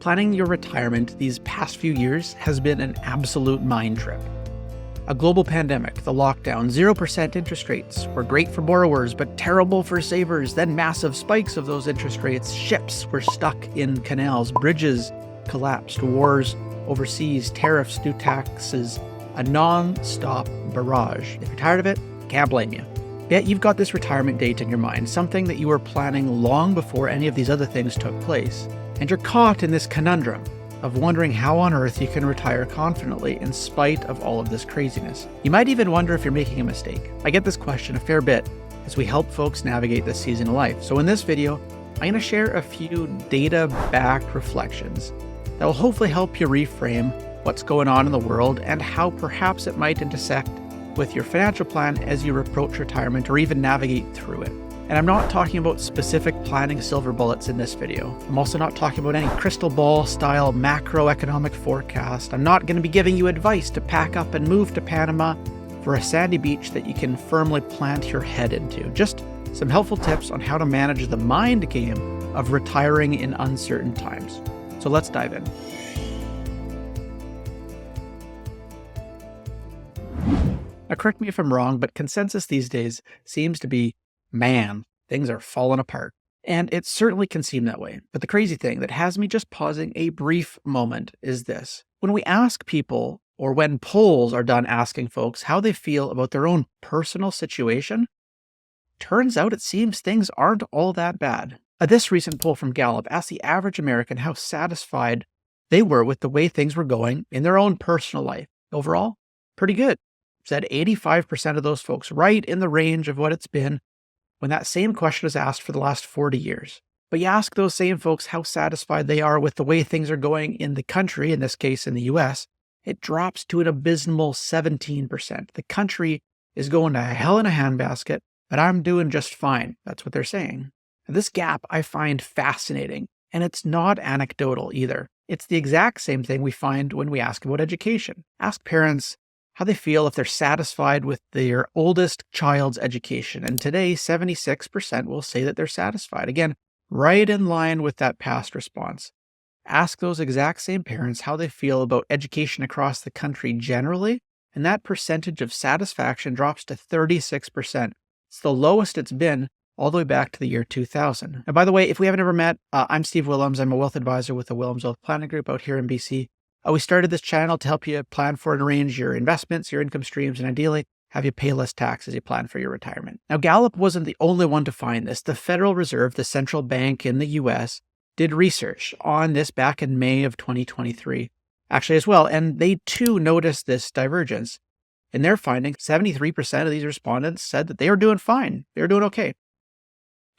Planning your retirement these past few years has been an absolute mind trip. A global pandemic, the lockdown, 0% interest rates were great for borrowers but terrible for savers, then massive spikes of those interest rates, ships were stuck in canals, bridges collapsed, wars overseas, tariffs, new taxes, a non-stop barrage. If you're tired of it, can't blame you. Yet you've got this retirement date in your mind, something that you were planning long before any of these other things took place. And you're caught in this conundrum of wondering how on earth you can retire confidently in spite of all of this craziness. You might even wonder if you're making a mistake. I get this question a fair bit as we help folks navigate this season of life. So in this video, I'm going to share a few data-backed reflections that will hopefully help you reframe what's going on in the world and how perhaps it might intersect with your financial plan as you approach retirement or even navigate through it. And I'm not talking about specific planning silver bullets in this video. I'm also not talking about any crystal ball style macroeconomic forecast. I'm not going to be giving you advice to pack up and move to Panama for a sandy beach that you can firmly plant your head into. Just some helpful tips on how to manage the mind game of retiring in uncertain times. So let's dive in. Now, correct me if I'm wrong, but consensus these days seems to be, man, things are falling apart. And it certainly can seem that way. But the crazy thing that has me just pausing a brief moment is this. When we ask people, or when polls are done asking folks how they feel about their own personal situation, turns out it seems things aren't all that bad. This recent poll from Gallup asked the average American how satisfied they were with the way things were going in their own personal life. Overall, pretty good. Said 85% of those folks, right in the range of what it's been when that same question was asked for the last 40 years. But you ask those same folks how satisfied they are with the way things are going in the country, in this case in the US, it drops to an abysmal 17%. The country is going to hell in a handbasket, but I'm doing just fine. That's what they're saying. And this gap I find fascinating, and it's not anecdotal either. It's the exact same thing we find when we ask about education. Ask parents how they feel if they're satisfied with their oldest child's education. And today, 76% will say that they're satisfied. Again, right in line with that past response. Ask those exact same parents how they feel about education across the country generally, and that percentage of satisfaction drops to 36%. It's the lowest it's been all the way back to the year 2000. And by the way, if we haven't ever met, I'm Steve Willems. I'm a wealth advisor with the Willems Wealth Planning Group out here in BC. We started this channel to help you plan for and arrange your investments, your income streams, and ideally have you pay less tax as you plan for your retirement. Now, Gallup wasn't the only one to find this. The Federal Reserve, the central bank in the US, did research on this back in May of 2023, actually as well, and they too noticed this divergence. In their findings, 73% of these respondents said that they were doing fine. They were doing okay.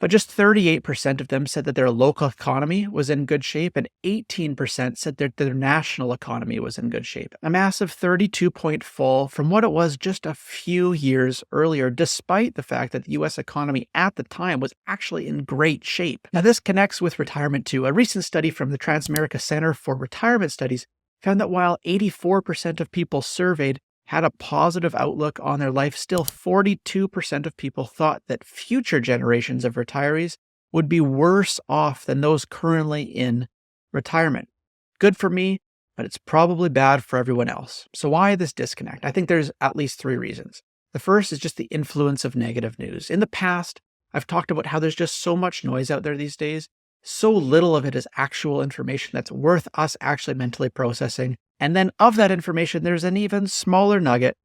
But just 38% of them said that their local economy was in good shape, and 18% said that their national economy was in good shape. A massive 32-point fall from what it was just a few years earlier, despite the fact that the U.S. economy at the time was actually in great shape. Now, this connects with retirement too. A recent study from the Transamerica Center for Retirement Studies found that while 84% of people surveyed had a positive outlook on their life, still 42% of people thought that future generations of retirees would be worse off than those currently in retirement. Good for me, but it's probably bad for everyone else. So why this disconnect? I think there's at least three reasons. The first is just the influence of negative news. In the past, I've talked about how there's just so much noise out there these days. So little of it is actual information that's worth us actually mentally processing. And then of that information, there's an even smaller nugget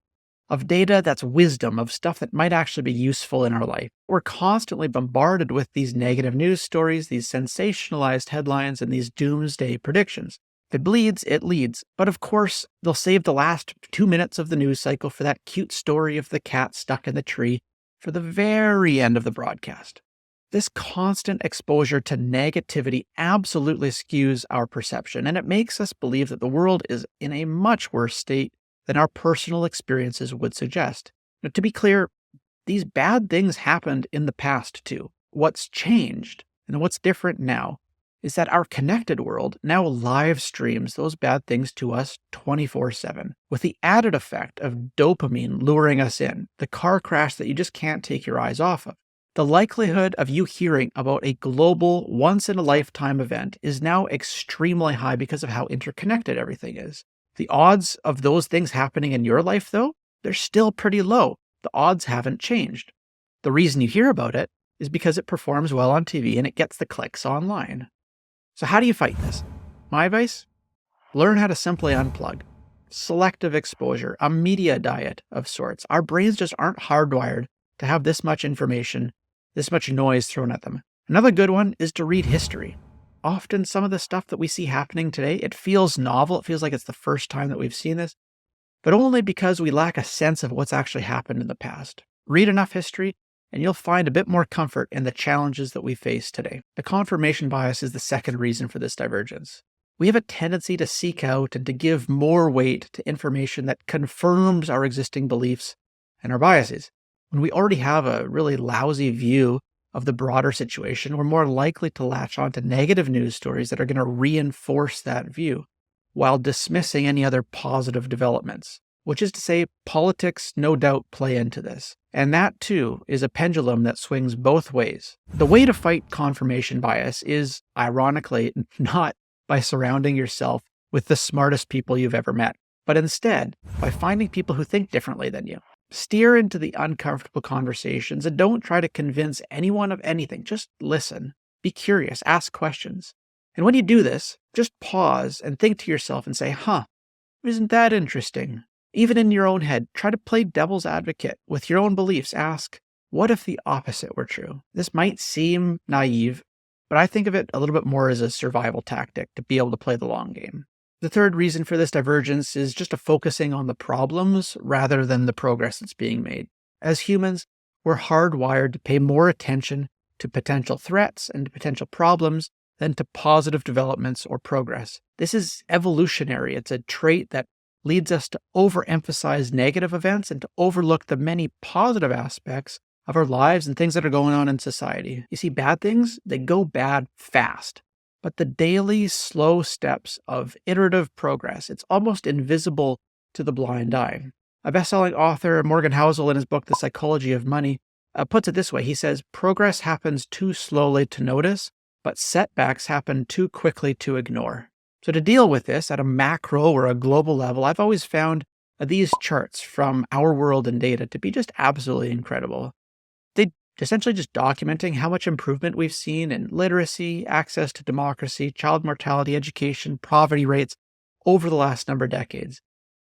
of data that's wisdom, of stuff that might actually be useful in our life. We're constantly bombarded with these negative news stories, these sensationalized headlines, and these doomsday predictions. If it bleeds, it leads. But of course, they'll save the last 2 minutes of the news cycle for that cute story of the cat stuck in the tree for the very end of the broadcast. This constant exposure to negativity absolutely skews our perception, and it makes us believe that the world is in a much worse state than our personal experiences would suggest. Now, to be clear, these bad things happened in the past too. What's changed and what's different now is that our connected world now live streams those bad things to us 24/7, with the added effect of dopamine luring us in, the car crash that you just can't take your eyes off of. The likelihood of you hearing about a global, once-in-a-lifetime event is now extremely high because of how interconnected everything is. The odds of those things happening in your life, though, they're still pretty low. The odds haven't changed. The reason you hear about it is because it performs well on TV and it gets the clicks online. So how do you fight this? My advice? Learn how to simply unplug. Selective exposure, a media diet of sorts. Our brains just aren't hardwired to have this much information, this much noise thrown at them. Another good one is to read history. Often some of the stuff that we see happening today, it feels novel. It feels like it's the first time that we've seen this, but only because we lack a sense of what's actually happened in the past. Read enough history, and you'll find a bit more comfort in the challenges that we face today. The confirmation bias is the second reason for this divergence. We have a tendency to seek out and to give more weight to information that confirms our existing beliefs and our biases. When we already have a really lousy view of the broader situation, we're more likely to latch on to negative news stories that are going to reinforce that view while dismissing any other positive developments. Which is to say, politics no doubt play into this. And that too is a pendulum that swings both ways. The way to fight confirmation bias is, ironically, not by surrounding yourself with the smartest people you've ever met, but instead by finding people who think differently than you. Steer into the uncomfortable conversations and don't try to convince anyone of anything. Just listen, be curious, ask questions. And when you do this, just pause and think to yourself and say, isn't that interesting? Even in your own head, try to play devil's advocate with your own beliefs. Ask, what if the opposite were true? This might seem naive, but I think of it a little bit more as a survival tactic to be able to play the long game. The third reason for this divergence is just a focusing on the problems rather than the progress that's being made. As humans, we're hardwired to pay more attention to potential threats and to potential problems than to positive developments or progress. This is evolutionary. It's a trait that leads us to overemphasize negative events and to overlook the many positive aspects of our lives and things that are going on in society. You see, bad things, they go bad fast. But the daily, slow steps of iterative progress, it's almost invisible to the blind eye. A best-selling author, Morgan Housel, in his book, The Psychology of Money, puts it this way. He says, progress happens too slowly to notice, but setbacks happen too quickly to ignore. So to deal with this at a macro or a global level, I've always found these charts from Our World in Data to be just absolutely incredible. They essentially just documenting how much improvement we've seen in literacy, access to democracy, child mortality, education, poverty rates over the last number of decades.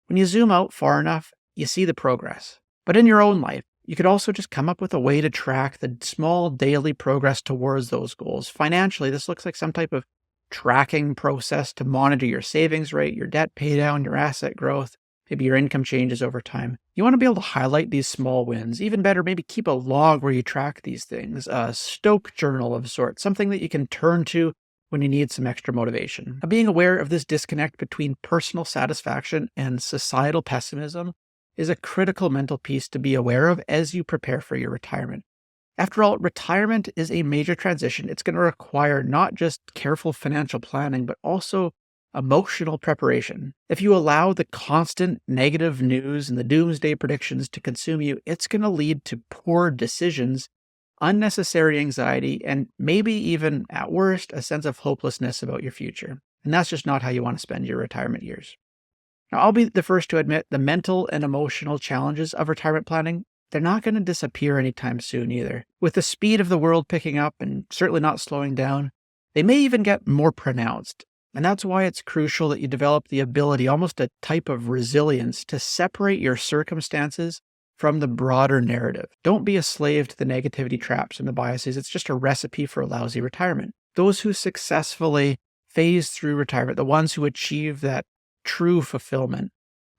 When you zoom out far enough, you see the progress. But in your own life, you could also just come up with a way to track the small daily progress towards those goals. Financially, this looks like some type of tracking process to monitor your savings rate, your debt pay down, your asset growth, maybe your income changes over time. You want to be able to highlight these small wins. Even better, maybe keep a log where you track these things, a Stoke journal of sorts, something that you can turn to when you need some extra motivation. Now, being aware of this disconnect between personal satisfaction and societal pessimism is a critical mental piece to be aware of as you prepare for your retirement. After all, retirement is a major transition. It's going to require not just careful financial planning, but also emotional preparation. If you allow the constant negative news and the doomsday predictions to consume you, it's going to lead to poor decisions, unnecessary anxiety, and maybe even, at worst, a sense of hopelessness about your future. And that's just not how you want to spend your retirement years. Now, I'll be the first to admit the mental and emotional challenges of retirement planning, they're not going to disappear anytime soon either. With the speed of the world picking up and certainly not slowing down, they may even get more pronounced. And that's why it's crucial that you develop the ability, almost a type of resilience, to separate your circumstances from the broader narrative. Don't be a slave to the negativity traps and the biases. It's just a recipe for a lousy retirement. Those who successfully phase through retirement, the ones who achieve that true fulfillment,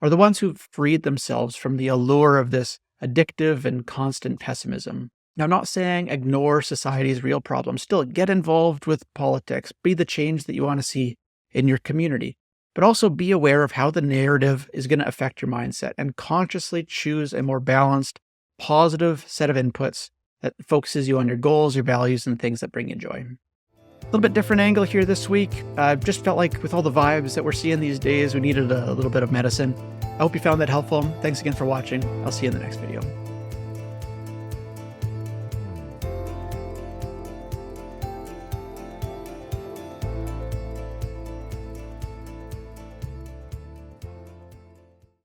are the ones who've freed themselves from the allure of this addictive and constant pessimism. Now, I'm not saying ignore society's real problems. Still, get involved with politics. Be the change that you want to see in your community. But also be aware of how the narrative is going to affect your mindset and consciously choose a more balanced, positive set of inputs that focuses you on your goals, your values, and things that bring you joy. A little bit different angle here this week. Just felt like with all the vibes that we're seeing these days, we needed a little bit of medicine. I hope you found that helpful. Thanks again for watching. I'll see you in the next video.